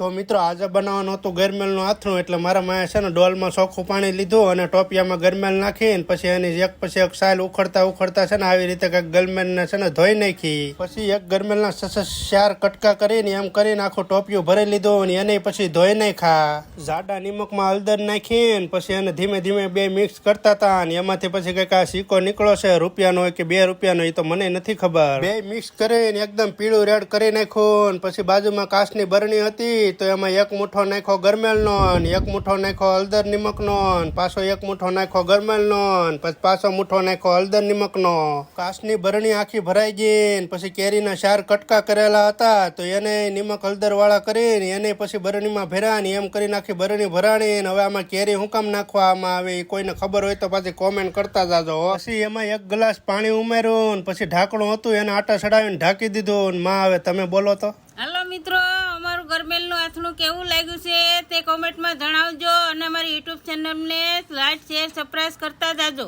તો મિત્રો આજે બનાવવાનું હતું ગરમેલનું આથણું, એટલે મારા માએ છે ને ડોલમાં ચોખ્ખું પાણી લીધું અને ટોપિયામાં ગરમેલ નાખીને પછી એની એક પછી એક સાલ ઉખડતા છે ને આવી રીતે કંઈક ગરમેલને છે ને ધોઈ નાખી. પછી એક ગરમેલના 4 કટકા કરીને એમ કરીને આખું ટોપિયું ભરી લીધું અને એને પછી ધોઈ નાખ્યા. જાડા નિમકમાં હળદર નાખીને પછી એને ધીમે ધીમે બે મિક્સ કરતા હતા અને એમાંથી પછી કંઈક આ સિક્કો નીકળો છે, રૂપિયાનો હોય કે 2 રૂપિયાનો એ તો મને નથી ખબર. બે મિક્સ કરીને એકદમ પીળું રેડ કરી નાખ્યું. પછી બાજુમાં કાચની બરણી હતી તો એમાં 1 મુઠ્ઠો નાખ્યો ગરમેલનો અને 1 મુઠ્ઠો નાખ્યો હળદર નિમકનો, પાછો 1 મુઠ્ઠો નાખ્યો ગરમેલનો, પછી પાછો મુઠ્ઠો નાખ્યો હળદર નિમકનો. કાચની બરણી આખી ભરાઈ ગઈ. પછી કેરીના 4 કટકા કરેલા હતા તો એને નિમક હળદર વાળા કરીને એને પછી બરણીમાં ભરાની એમ કરીને આખી બરણી ભરાણી. હવે આમાં કેરી હું કામ નાખવામાં આવે એ કોઈને ખબર હોય તો પાછી કોમેન્ટ કરતા જાજો. પછી એમાં 1 ગ્લાસ પાણી ઉમેર્યું, પછી ઢાંકણું હતું એને આટા ચડાવીને ઢાંકી દીધું. માં હવે તમે બોલો તો. હાલો મિત્રો, અમારું ગરમેલનું આથણું કેવું લાગ્યું છે તે કોમેન્ટમાં જણાવજો અને અમારી યુટ્યુબ ચેનલને લાઈક શેર સબસ્ક્રાઇબ કરતા જાજો.